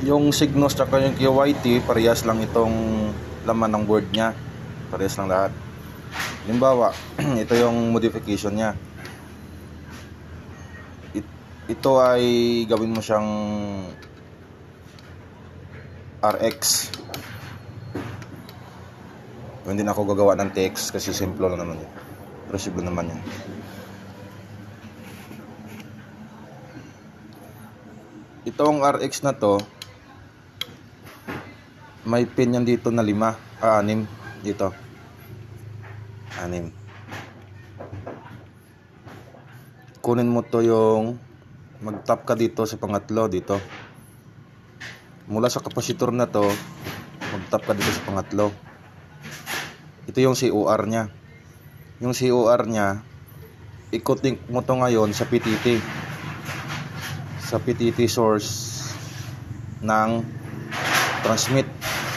Yung Signos tsaka yung QYT, parehas lang itong laman ng board nya. Parehas lang lahat. Halimbawa, ito yung modification nya. Ito ay gawin mo siyang RX. Hindi na ako gagawa ng TX kasi simple lang naman yun. Resibo naman yan. Itong RX na to, may pin yan dito na 6, 6 dito. 6. Kunin mo to yung mag-tap ka dito sa pangatlo dito. Mula sa kapasitor na to, mag-tap ka dito sa pangatlo. Ito yung COR nya. Yung COR nya, ikotin mo to ngayon sa PTT. Sa PTT source ng transmit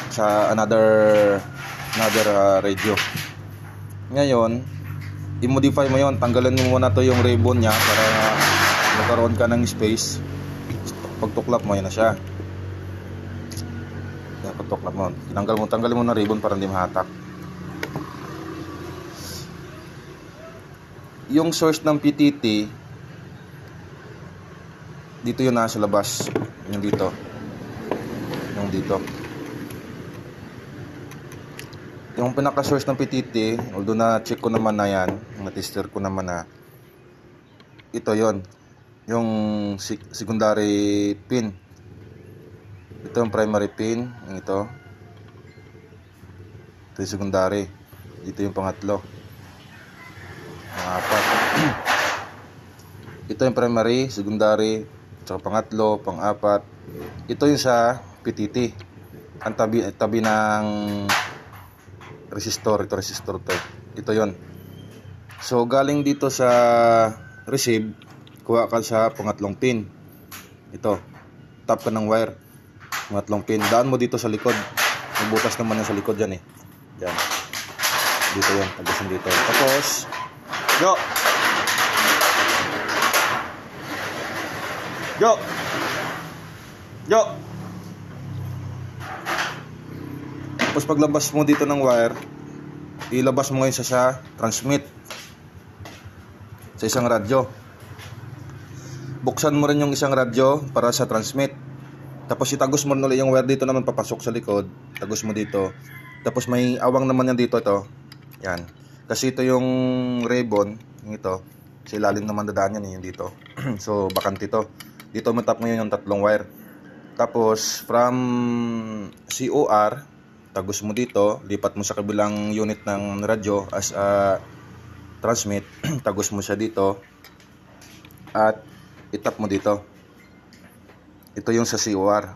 sa another radio. Ngayon, i-modify mo yon, tanggalin mo muna to yung ribbon nya para magkaroon ka ng space. Pagtuklap mo, yan na siya. Pagtuklap mo, tanggalin mo na ribbon para hindi mahatak. Yung source ng PTT dito yun, nasa labas. Yung dito. Yung dito. Yung pinaka-source ng PTT, although na-check ko naman na yan, na-tester ko naman na ito yon, yung secondary pin. Ito yung primary pin, yung ito. Ito yung secondary. Dito yung pangatlo. Apat. Ito yung primary, secondary, tsaka pangatlo, pang-apat. Ito yung sa PTT. Ang tabi ng resistor, ito resistor to. Ito yon. So galing dito sa receive, kuha ka sa pangatlong pin. Ito, tap ka ng wire, pangatlong pin. Daan mo dito sa likod. May butas naman yan sa likod dyan eh. Yan. Dito yan, tagasin dito. Tapos, go! Go! Go! Tapos paglabas mo dito ng wire, ilabas mo ngayon sa transmit sa isang radyo. Buksan mo rin yung isang radyo para sa transmit. Tapos itagos mo rin ulit yung wire dito naman papasok sa likod. Tagos mo dito. Tapos may awang naman yan dito, ito. Yan. Kasi ito yung ribbon, yung ito. Sa ilalim naman dadaan yan, yung dito. So bakante ito. Dito matap mo yung tatlong wire. Tapos from COR, tagos mo dito, lipat mo sa kabilang unit ng radyo as a transmit. Tagos mo siya dito at itap mo dito. Ito yung sa COR,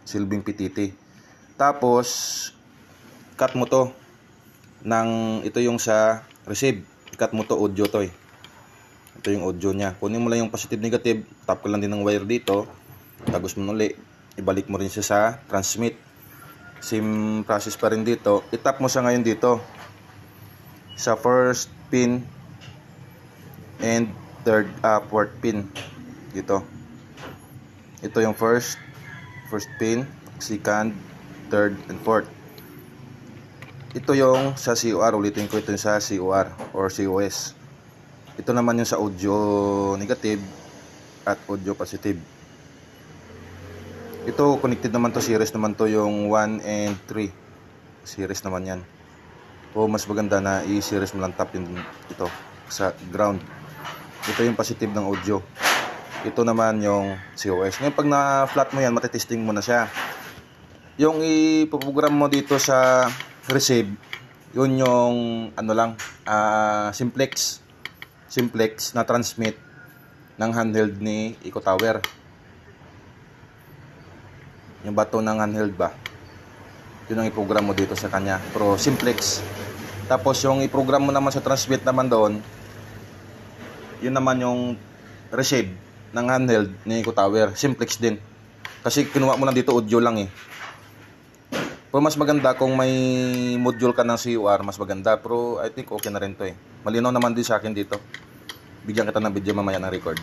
silbing PTT. Tapos cut mo to ng, ito yung sa receive, cut mo to audio to eh. Ito yung audio nya. Kunin mo lang yung positive negative, tap ka lang din ng wire dito, tagos mo ulit, ibalik mo rin siya sa transmit. Same process pa rin dito. Itap mo siya ngayon dito sa first pin and third fourth pin dito. Ito yung first pin, second, third, and fourth. Ito yung sa COR, ulitin ko, ito yung sa COR or COS. Ito naman yung sa audio negative at audio positive. Ito connected naman to, series naman to, yung 1 and 3. Series naman yan. O mas maganda na i-series mo lang tap yung ito sa ground. Ito yung positive ng audio. Ito naman yung COS. Ngayon pag na-flat mo yan, matitesting mo na siya. Yung ipoprogram mo dito sa receive, yun yung ano lang, simplex na transmit ng handheld ni Eco Tower. Yung bato ng handheld ba, yun ang iprogram mo dito sa kanya, pero simplex. Tapos yung iprogram mo naman sa transmit naman doon, yun naman yung receive ng handheld ni Eco Tower, simplex din. Kasi kinuha mo lang dito audio lang eh. Pero mas maganda kung may module ka ng COR, mas maganda. Pero I think okay na rin to eh. Malinaw naman din sa akin dito. Bigyan kita ng video mamaya ng record.